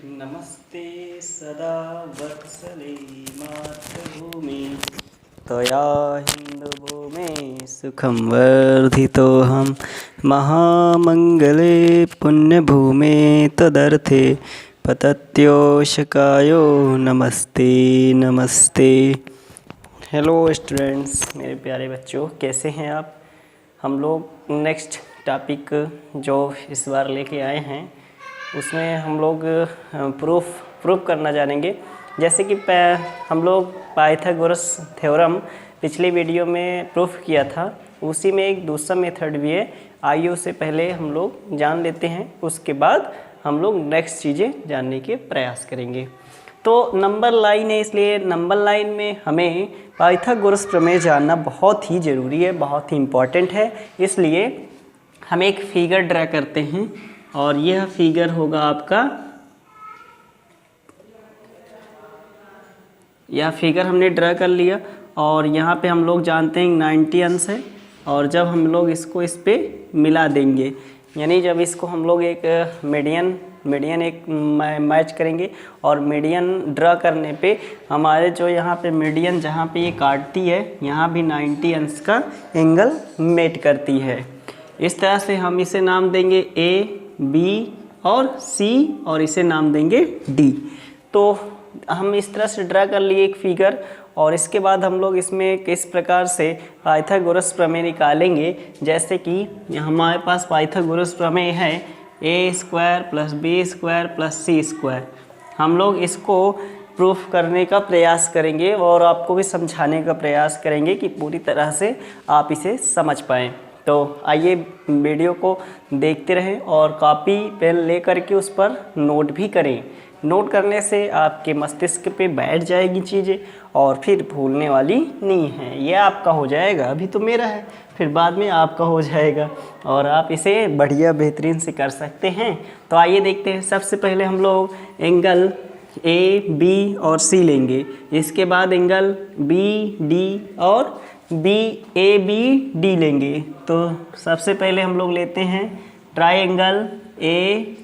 नमस्ते सदा वत्सले मातृभूमि त्वया हिन्दुभूमे सुखं वर्धितोऽहं महामङ्गले पुण्यभूमे तदर्थे पतत्योषकायो नमस्ते नमस्ते। हेलो स्टूडेंट्स, मेरे प्यारे बच्चों, कैसे हैं आप। हम लोग नेक्स्ट टॉपिक जो इस बार लेके आए हैं उसमें हम लोग प्रूफ करना जानेंगे। जैसे कि हम लोग पाइथागोरस थ्योरम पिछले वीडियो में प्रूफ किया था, उसी में एक दूसरा मेथड भी है। आइए उससे पहले हम लोग जान लेते हैं, उसके बाद हम लोग नेक्स्ट चीज़ें जानने के प्रयास करेंगे। तो नंबर लाइन है, इसलिए नंबर लाइन में हमें पाइथागोरस प्रमेय जानना बहुत ही ज़रूरी है, बहुत ही इम्पॉर्टेंट है। इसलिए हम एक फिगर ड्रा करते हैं और यह फिगर होगा आपका, यह फिगर हमने ड्रा कर लिया और यहाँ पे हम लोग जानते हैं 90 अंश है। और जब हम लोग इसको इस पे मिला देंगे, यानी जब इसको हम लोग एक मीडियन एक मैच करेंगे और मीडियन ड्रा करने पे हमारे जो यहाँ पे मीडियन जहाँ पे ये काटती है, यहाँ भी 90 अंश का एंगल मेट करती है। इस तरह से हम इसे नाम देंगे ए, बी और सी और इसे नाम देंगे डी। तो हम इस तरह से ड्रा कर लिए एक फिगर, और इसके बाद हम लोग इसमें किस प्रकार से पाइथागोरस प्रमेय निकालेंगे। जैसे कि हमारे पास पाइथागोरस प्रमेय है A square plus B square plus C square. हम लोग इसको प्रूफ करने का प्रयास करेंगे और आपको भी समझाने का प्रयास करेंगे कि पूरी तरह से आप इसे समझ पाएँ। तो आइए वीडियो को देखते रहें और कॉपी पेन ले करके उस पर नोट भी करें। नोट करने से आपके मस्तिष्क पे बैठ जाएगी चीज़ें और फिर भूलने वाली नहीं है। ये आपका हो जाएगा, अभी तो मेरा है, फिर बाद में आपका हो जाएगा और आप इसे बढ़िया बेहतरीन से कर सकते हैं। तो आइए देखते हैं। सबसे पहले हम लोग एंगल ए, बी और सी लेंगे। इसके बाद एंगल बी, डी और बी, ए, बी, डी लेंगे। तो सबसे पहले हम लोग लेते हैं ट्रायंगल ए,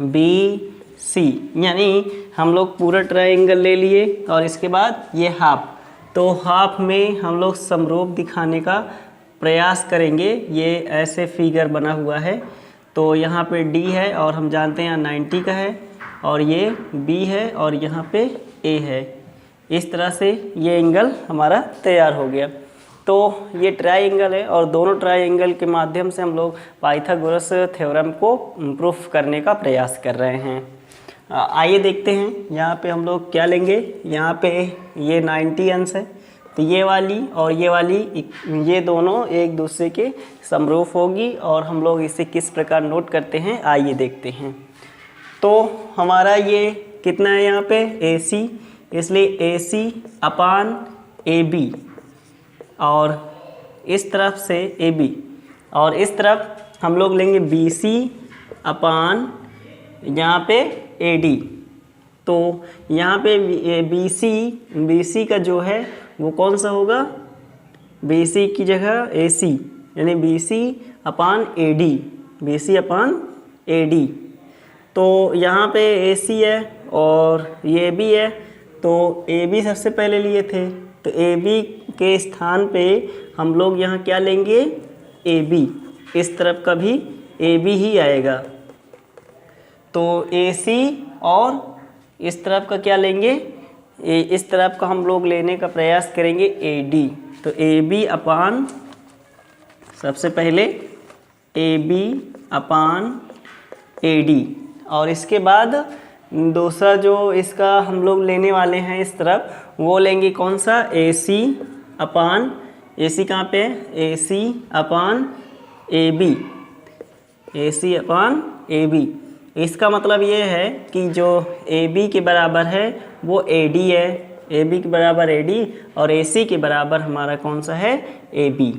बी, सी, यानी हम लोग पूरा ट्रायंगल ले लिए और इसके बाद ये हाफ। तो हाफ में हम लोग समरूप दिखाने का प्रयास करेंगे। ये ऐसे फिगर बना हुआ है, तो यहाँ पे डी है और हम जानते हैं यहाँ 90 का है, और ये बी है और यहाँ पे ए है। इस तरह से ये एंगल हमारा तैयार हो गया। तो ये ट्रायंगल है और दोनों ट्रायंगल के माध्यम से हम लोग पाइथागोरस थ्योरम को प्रूफ करने का प्रयास कर रहे हैं। आइए देखते हैं यहाँ पे हम लोग क्या लेंगे। यहाँ पे ये 90 अंश है, तो ये वाली और ये वाली, ये दोनों एक दूसरे के समरूप होगी और हम लोग इसे किस प्रकार नोट करते हैं आइए देखते हैं। तो हमारा ये कितना है यहाँ पे AC, इसलिए AC अपान AB, और इस तरफ से AB, और इस तरफ हम लोग लेंगे BC अपान यहाँ पे AD। तो यहाँ पे BC का जो है वो कौन सा होगा, BC की जगह AC, यानी BC अपान AD। तो यहाँ पे AC है और ये भी है, तो AB सबसे पहले लिए थे, तो AB के स्थान पे हम लोग यहाँ क्या लेंगे AB। इस तरफ का भी AB ही आएगा, तो AC, और इस तरफ का क्या लेंगे, इस तरफ का हम लोग लेने का प्रयास करेंगे AD। तो AB अपान, सबसे पहले AB अपान AD, और इसके बाद दूसरा जो इसका हम लोग लेने वाले हैं इस तरफ, वो लेंगे कौन सा AC अपान, AC कहाँ पे है, AC अपान AB। इसका मतलब ये है कि जो AB के बराबर है वो AD है, AB के बराबर AD, और AC के बराबर हमारा कौन सा है AB।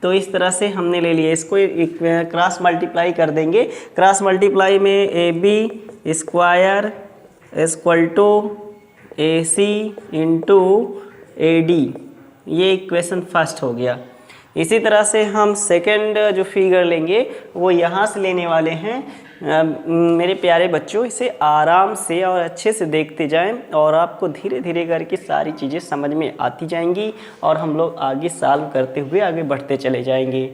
तो इस तरह से हमने ले लिया। इसको एक क्रॉस मल्टीप्लाई कर देंगे। क्रॉस मल्टीप्लाई में AB square equal to AC into AD, ये इक्वेशन फर्स्ट हो गया। इसी तरह से हम सेकंड जो फिगर लेंगे वो यहाँ से लेने वाले हैं। मेरे प्यारे बच्चों, इसे आराम से और अच्छे से देखते जाएं और आपको धीरे धीरे करके सारी चीज़ें समझ में आती जाएंगी और हम लोग आगे सॉल्व करते हुए आगे बढ़ते चले जाएंगे।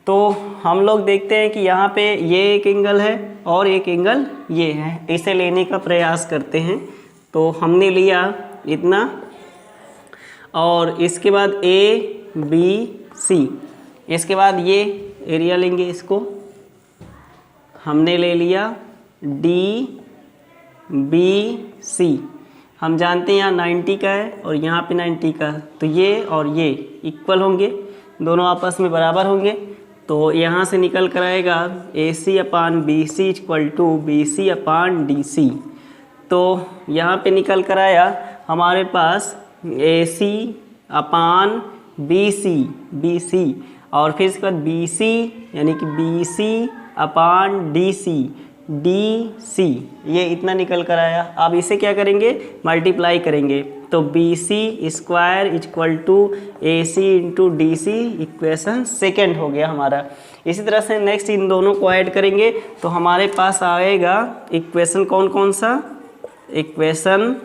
तो हम लोग देखते हैं कि यहाँ पे ये एक एंगल है और एक एंगल ये है, इसे लेने का प्रयास करते हैं। तो हमने लिया इतना और इसके बाद ABC, इसके बाद ये एरिया लेंगे, इसको हमने ले लिया DBC। हम जानते हैं यहाँ 90 का है और यहाँ पे 90 का, तो ये और ये इक्वल होंगे, दोनों आपस में बराबर होंगे। तो यहाँ से निकल कर आएगा AC/BC इक्वल टू BC/DC। तो यहाँ पे निकल कर आया हमारे पास AC/BC और फिर इसके बाद BC यानी कि BC/DC, ये इतना निकल कर आया। अब इसे क्या करेंगे, मल्टीप्लाई करेंगे। तो BC² equal to AC into DC, equation second हो गया हमारा। इसी तरह से नेक्स्ट इन दोनों को ऐड करेंगे तो हमारे पास आएगा इक्वेशन कौन कौन सा, इक्वेशन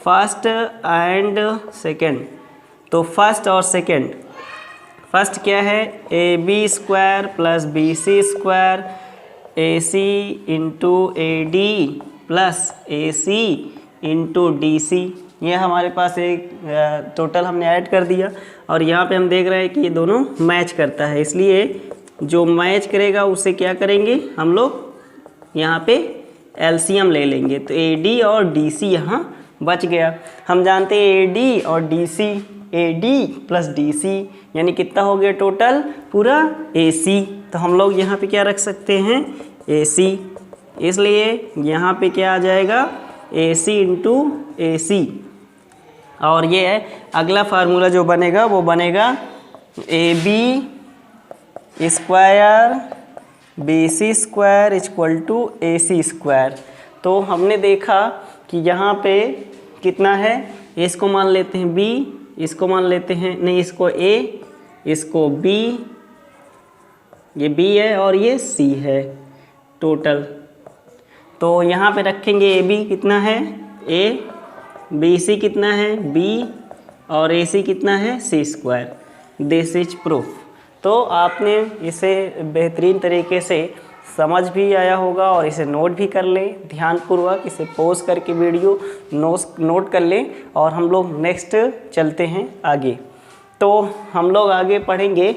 फर्स्ट एंड सेकेंड। तो फर्स्ट और सेकेंड, फर्स्ट क्या है, AB² plus BC² AC into AD plus AC into DC, ये हमारे पास एक टोटल हमने ऐड कर दिया। और यहाँ पे हम देख रहे हैं कि ये दोनों मैच करता है, इसलिए जो मैच करेगा उसे क्या करेंगे हम लोग, यहाँ पे LCM ले लेंगे। तो AD और DC यहाँ बच गया। हम जानते हैं AD और DC, AD प्लस DC यानी कितना हो गया टोटल पूरा AC। तो हम लोग यहाँ पे क्या रख सकते हैं, AC, इसलिए यहाँ पे क्या आ जाएगा AC इंटू AC। और ये है अगला फार्मूला जो बनेगा वो बनेगा AB² BC² equal to AC²। तो हमने देखा कि यहाँ पे कितना है, इसको मान लेते हैं B, इसको मान लेते हैं, नहीं इसको A, इसको B, ये B है और ये C है टोटल। तो यहाँ पे रखेंगे AB कितना है A, BC कितना है B और AC कितना है C²। This is proof. तो आपने इसे बेहतरीन तरीके से समझ भी आया होगा और इसे नोट भी कर लें ध्यानपूर्वक, इसे पॉज करके वीडियो नोट कर लें और हम लोग नेक्स्ट चलते हैं आगे। तो हम लोग आगे पढ़ेंगे,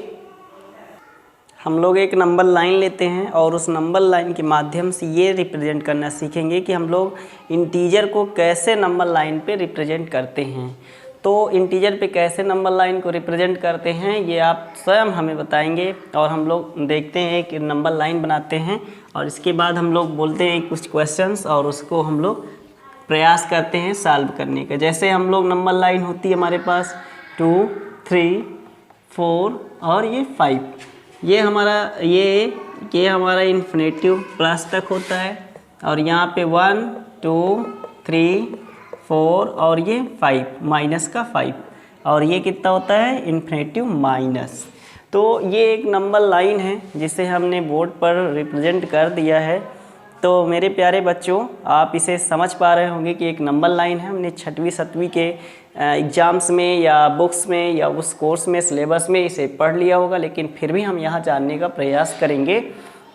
हम लोग एक नंबर लाइन लेते हैं और उस नंबर लाइन के माध्यम से ये रिप्रेजेंट करना सीखेंगे कि हम लोग इंटीजर को कैसे नंबर लाइन पे रिप्रेजेंट करते हैं। तो इंटीजर पे कैसे नंबर लाइन को रिप्रेजेंट करते हैं ये आप स्वयं हमें बताएंगे और हम लोग देखते हैं एक नंबर लाइन बनाते हैं और इसके बाद हम लोग बोलते हैं कुछ क्वेश्चंस और उसको हम लोग प्रयास करते हैं सॉल्व करने का। जैसे हम लोग नंबर लाइन होती है हमारे पास 2, 3, 4 और ये 5, ये हमारा इन्फिनेटिव प्लस तक होता है और यहाँ पे 1, 2, 3, 4 और ये 5 माइनस का 5 और ये कितना होता है इन्फिनेटिव माइनस। तो ये एक नंबर लाइन है जिसे हमने बोर्ड पर रिप्रेजेंट कर दिया है। तो मेरे प्यारे बच्चों, आप इसे समझ पा रहे होंगे कि एक नंबर लाइन है। हमने 6वीं 7वीं के एग्ज़ाम्स में या बुक्स में या उस कोर्स में सिलेबस में इसे पढ़ लिया होगा, लेकिन फिर भी हम यहाँ जानने का प्रयास करेंगे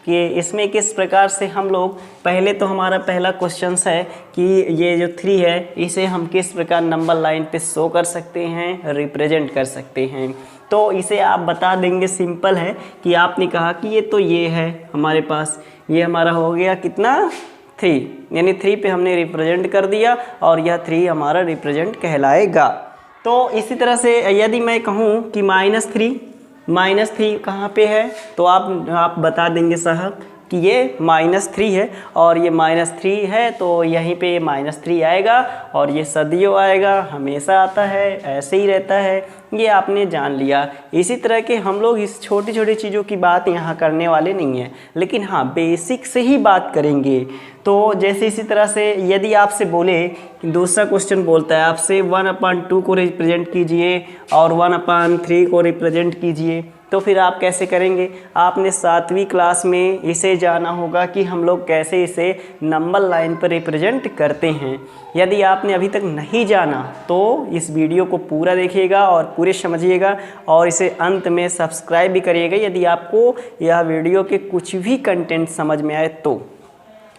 कि इसमें किस प्रकार से हम लोग, पहले तो हमारा पहला क्वेश्चन है कि ये जो 3 है इसे हम किस प्रकार नंबर लाइन पे शो कर सकते हैं, रिप्रेजेंट कर सकते हैं। तो इसे आप बता देंगे, सिंपल है कि आपने कहा कि ये तो ये है हमारे पास, ये हमारा हो गया कितना 3, यानी 3 पे हमने रिप्रेजेंट कर दिया और यह 3 हमारा रिप्रेजेंट कहलाएगा। तो इसी तरह से यदि मैं कहूँ कि -3 कहाँ पे है तो आप बता देंगे साहब कि ये -3 है और ये -3 है, तो यहीं पे -3 आएगा और ये सदियों आएगा, हमेशा आता है, ऐसे ही रहता है, ये आपने जान लिया। इसी तरह के हम लोग इस छोटी छोटी चीज़ों की बात यहाँ करने वाले नहीं हैं, लेकिन हाँ बेसिक से ही बात करेंगे। तो जैसे इसी तरह से यदि आपसे बोले कि दूसरा क्वेश्चन बोलता है आपसे 1/2 को रिप्रेजेंट कीजिए और 1/3 को रिप्रेजेंट कीजिए, तो फिर आप कैसे करेंगे? आपने 7वीं क्लास में इसे जाना होगा कि हम लोग कैसे इसे नंबर लाइन पर रिप्रेजेंट करते हैं। यदि आपने अभी तक नहीं जाना तो इस वीडियो को पूरा देखिएगा और पूरे समझिएगा और इसे अंत में सब्सक्राइब भी करिएगा यदि आपको यह वीडियो के कुछ भी कंटेंट समझ में आए तो।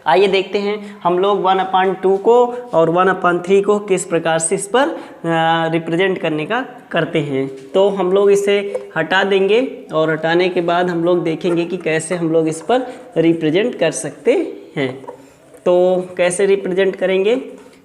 आइए देखते हैं हम लोग 1/2 को और 1/3 को किस प्रकार से इस पर रिप्रेजेंट करने का करते हैं। तो हम लोग इसे हटा देंगे और हटाने के बाद हम लोग देखेंगे कि कैसे हम लोग इस पर रिप्रेजेंट कर सकते हैं। तो कैसे रिप्रेजेंट करेंगे?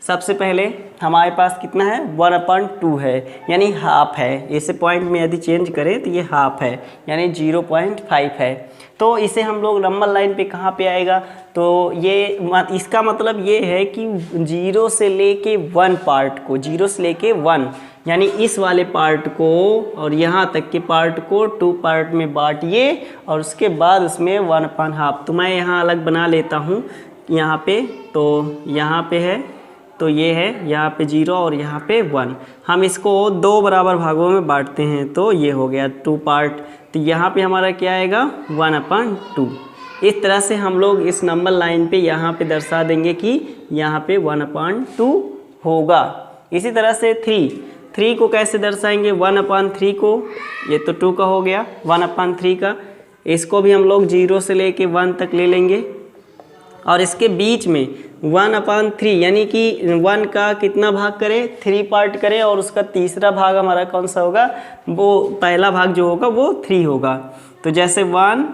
सबसे पहले हमारे पास कितना है? 1/2 है, यानी हाफ है। इसे पॉइंट में यदि चेंज करें तो ये हाफ है, यानी 0.5 है। तो इसे हम लोग नंबर लाइन पे कहाँ पे आएगा? तो ये इसका मतलब ये है कि 0 से लेके 1 पार्ट को, 0 से लेके 1 यानी इस वाले पार्ट को और यहाँ तक के पार्ट को 2 पार्ट में बांटिए और उसके बाद उसमें 1/2। तो मैं यहाँ अलग बना लेता हूँ यहाँ पे, तो यहाँ पे है, तो ये है यहाँ पे 0 और यहाँ पे 1। हम इसको 2 बराबर भागों में बांटते हैं, तो ये हो गया 2 पार्ट। तो यहाँ पे हमारा क्या आएगा? 1/2। इस तरह से हम लोग इस नंबर लाइन पे यहाँ पे दर्शा देंगे कि यहाँ पे 1/2 होगा। इसी तरह से 3 को कैसे दर्शाएंगे? 1/3 को, ये तो 2 का हो गया, 1/3 का, इसको भी हम लोग 0 से लेके 1 तक ले लेंगे और इसके बीच में 1/3 यानी कि 1 का कितना भाग करें? 3 पार्ट करें और उसका तीसरा भाग हमारा कौन सा होगा? वो पहला भाग जो होगा वो 3 होगा। तो जैसे 1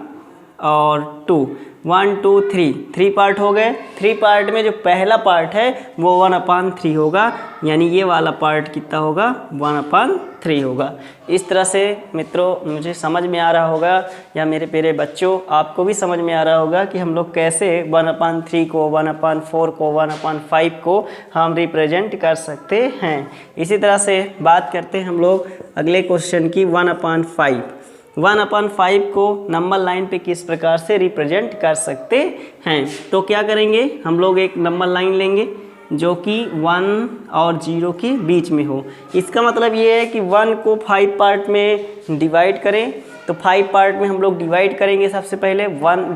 और 2, 1 2 3 पार्ट हो गए। 3 पार्ट में जो पहला पार्ट है वो 1/3 होगा, यानी ये वाला पार्ट कितना होगा? 1/3 होगा। इस तरह से मित्रों मुझे समझ में आ रहा होगा, या मेरे प्यारे बच्चों आपको भी समझ में आ रहा होगा कि हम लोग कैसे 1/3 को, 1/4 को, 1/5 को हम रिप्रेजेंट कर सकते हैं। इसी तरह से बात करते हैं हम लोग अगले क्वेश्चन की 1/5। 1/5 को नंबर लाइन पे किस प्रकार से रिप्रेजेंट कर सकते हैं? तो क्या करेंगे? हम लोग एक नंबर लाइन लेंगे जो कि 1 और 0 के बीच में हो। इसका मतलब ये है कि 1 को 5 पार्ट में डिवाइड करें। तो 5 पार्ट में हम लोग डिवाइड करेंगे सबसे पहले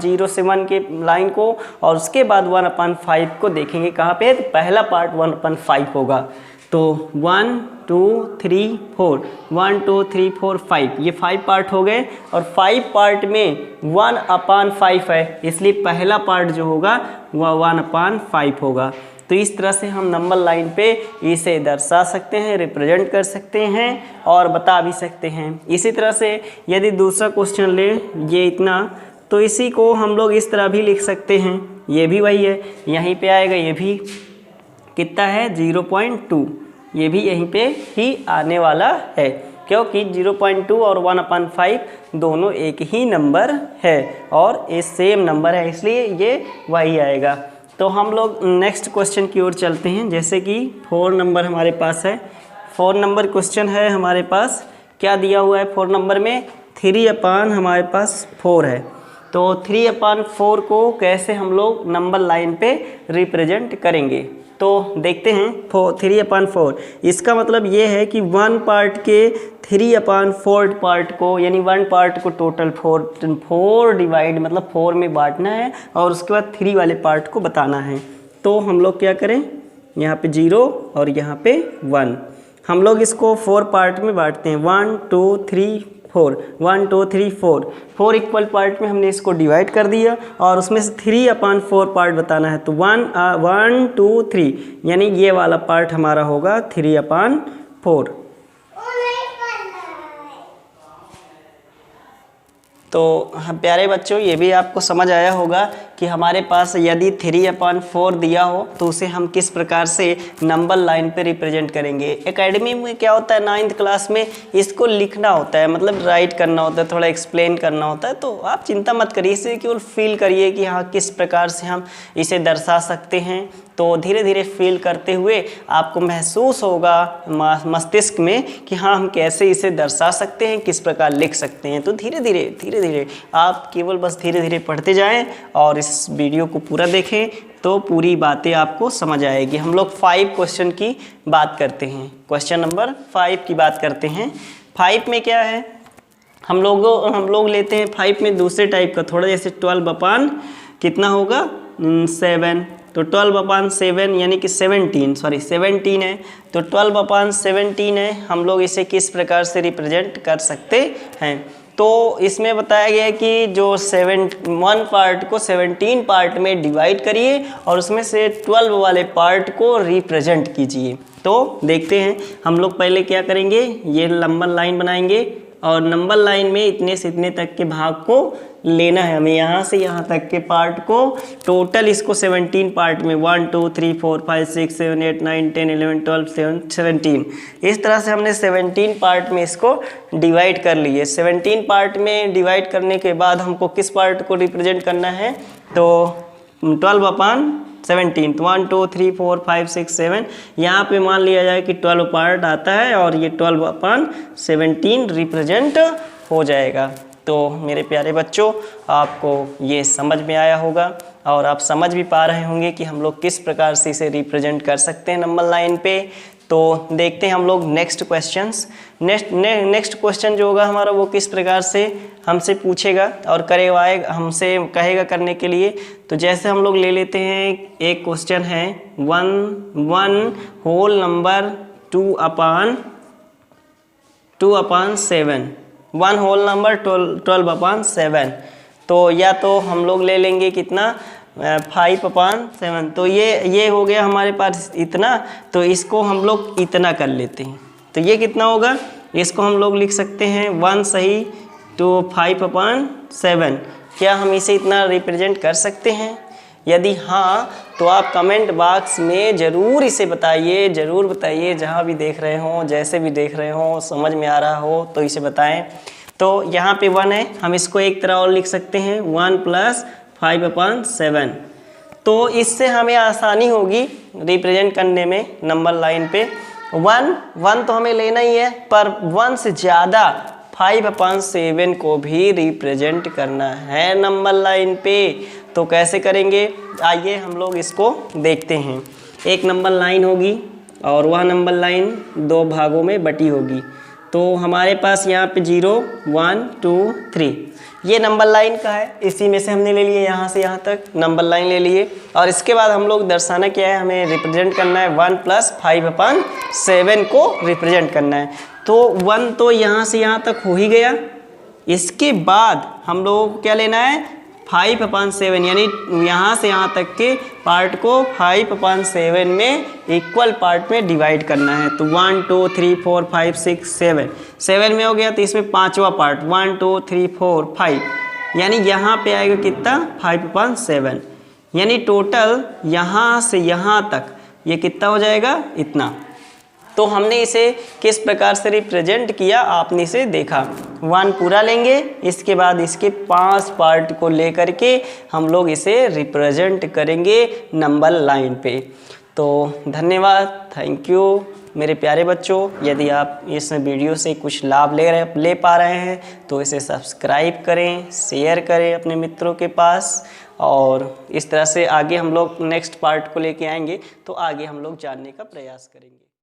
0 से 1 के लाइन को और उसके बाद 1/5 को देखेंगे कहाँ पे है। तो पहला पार्ट 1/5 होगा। तो 1 2 3 4, 1 2 3 4 5, ये 5 पार्ट हो गए और 5 पार्ट में 1/5 है, इसलिए पहला पार्ट जो होगा वह 1/5 होगा। तो इस तरह से हम नंबर लाइन पे इसे दर्शा सकते हैं, रिप्रेजेंट कर सकते हैं और बता भी सकते हैं। इसी तरह से यदि दूसरा क्वेश्चन ले ये इतना, तो इसी को हम लोग इस तरह भी लिख सकते हैं। ये भी वही है, यहीं पे आएगा, ये भी कितना है? 0.2, ये भी यहीं पे ही आने वाला है क्योंकि 0.2 और 1/5 दोनों एक ही नंबर है और ये सेम नंबर है, इसलिए ये वही आएगा। तो हम लोग नेक्स्ट क्वेश्चन की ओर चलते हैं। जैसे कि 4 नंबर हमारे पास है। 4 नंबर क्वेश्चन है हमारे पास। क्या दिया हुआ है 4 नंबर में? 3/, हमारे पास 4 है। तो 3/4 को कैसे हम लोग नंबर लाइन पे रिप्रेजेंट करेंगे? तो देखते हैं 3/4। इसका मतलब ये है कि 1 पार्ट के 3/4 पार्ट को, यानी 1 पार्ट को टोटल 4 डिवाइड मतलब 4 में बांटना है और उसके बाद 3 वाले पार्ट को बताना है। तो हम लोग क्या करें? यहाँ पे 0 और यहाँ पे 1, हम लोग इसको 4 पार्ट में बांटते हैं। 1 2 3 4, 1 2 3 4 इक्वल पार्ट में हमने इसको डिवाइड कर दिया और उसमें से 3/4 पार्ट बताना है। तो 1 2 3 यानी ये वाला पार्ट हमारा होगा 3/4। तो प्यारे बच्चों, ये भी आपको समझ आया होगा कि हमारे पास यदि 3/4 दिया हो तो उसे हम किस प्रकार से नंबर लाइन पे रिप्रेजेंट करेंगे। एकेडमी में क्या होता है, 9th क्लास में इसको लिखना होता है, मतलब राइट करना होता है, थोड़ा एक्सप्लेन करना होता है। तो आप चिंता मत करिए, इसे केवल फील करिए कि हाँ किस प्रकार से हम इसे दर्शा सकते हैं। तो धीरे धीरे फील करते हुए आपको महसूस होगा मस्तिष्क में कि हाँ हम कैसे इसे दर्शा सकते हैं, किस प्रकार लिख सकते हैं। तो धीरे धीरे आप केवल बस धीरे धीरे पढ़ते जाएं और इस वीडियो को पूरा देखें तो पूरी बातें आपको समझ आएगी। हम लोग 5 क्वेश्चन की बात करते हैं, क्वेश्चन नंबर 5 की बात करते हैं। 5 में क्या है, हम लोग लेते हैं 5 में दूसरे टाइप का, थोड़ा जैसे 12 कितना होगा 7, तो 12/7 यानी कि 17 है। तो 12/17 है, हम लोग इसे किस प्रकार से रिप्रेजेंट कर सकते हैं। तो इसमें बताया गया है कि जो 1 पार्ट को 17 पार्ट में डिवाइड करिए और उसमें से 12 वाले पार्ट को रिप्रेजेंट कीजिए। तो देखते हैं हम लोग पहले क्या करेंगे, ये नंबर लाइन बनाएंगे और नंबर लाइन में इतने से इतने तक के भाग को लेना है हमें, यहाँ से यहाँ तक के पार्ट को टोटल इसको 17 पार्ट में 1 2 3 4 5 6 7 8 9 10 11 12 17 इस तरह से हमने 17 पार्ट में इसको डिवाइड कर लिए। 17 पार्ट में डिवाइड करने के बाद हमको किस पार्ट को रिप्रेजेंट करना है, तो 12/17 1 2 3 4 5 6 7 यहाँ पे मान लिया जाए कि 12 पार्ट आता है और ये 12/17 रिप्रेजेंट हो जाएगा। तो मेरे प्यारे बच्चों, आपको ये समझ में आया होगा और आप समझ भी पा रहे होंगे कि हम लोग किस प्रकार से इसे रिप्रेजेंट कर सकते हैं नंबर लाइन पे। तो देखते हैं हम लोग नेक्स्ट क्वेश्चंस। नेक्स्ट क्वेश्चन जो होगा हमारा वो किस प्रकार से हमसे पूछेगा और करवाएगा, हमसे कहेगा करने के लिए। तो जैसे हम लोग ले लेते हैं, एक क्वेश्चन है 1 होल नंबर 2/7 1 होल नंबर 12/7। तो या तो हम लोग ले लेंगे कितना 5/7। तो ये हो गया हमारे पास इतना, तो इसको हम लोग इतना कर लेते हैं। तो ये कितना होगा, इसको हम लोग लिख सकते हैं 1 सही तो 5/7। क्या हम इसे इतना रिप्रेजेंट कर सकते हैं? यदि हाँ तो आप कमेंट बॉक्स में ज़रूर इसे बताइए, ज़रूर बताइए, जहाँ भी देख रहे हों, जैसे भी देख रहे हों, समझ में आ रहा हो तो इसे बताएं। तो यहाँ पे 1 है, हम इसको एक तरह और लिख सकते हैं 1 + 5/7। तो इससे हमें आसानी होगी रिप्रेजेंट करने में नंबर लाइन पे। 1 तो हमें लेना ही है, पर 1 से ज़्यादा 5/7 को भी रिप्रेजेंट करना है नंबर लाइन पे। तो कैसे करेंगे, आइए हम लोग इसको देखते हैं। एक नंबर लाइन होगी और वह नंबर लाइन 2 भागों में बटी होगी। तो हमारे पास यहाँ पे 0 1 2 3 ये नंबर लाइन का है, इसी में से हमने ले लिए यहाँ से यहाँ तक नंबर लाइन ले लिए। और इसके बाद हम लोग दर्शाना क्या है, हमें रिप्रेजेंट करना है 1 + 5/7 को रिप्रेजेंट करना है। तो 1 तो यहाँ से यहाँ तक हो ही गया। इसके बाद हम लोगों को क्या लेना है 5/7, यानी यहाँ से यहाँ तक के पार्ट को 5/7 में इक्वल पार्ट में डिवाइड करना है। तो 1 2 3 4 5 6 7 में हो गया, तो इसमें 5वां पार्ट 1 2 3 4 5, यानी यहाँ पे आएगा कितना 5/7, यानी टोटल यहाँ से यहाँ तक ये कितना हो जाएगा इतना। तो हमने इसे किस प्रकार से रिप्रेजेंट किया आपने इसे देखा। 1 पूरा लेंगे, इसके बाद इसके 5 पार्ट को लेकर के हम लोग इसे रिप्रेजेंट करेंगे नंबर लाइन पे। तो धन्यवाद, थैंक यू मेरे प्यारे बच्चों। यदि आप इस वीडियो से कुछ लाभ ले पा रहे हैं तो इसे सब्सक्राइब करें, शेयर करें अपने मित्रों के पास। और इस तरह से आगे हम लोग नेक्स्ट पार्ट को लेके आएंगे तो आगे हम लोग जानने का प्रयास करेंगे।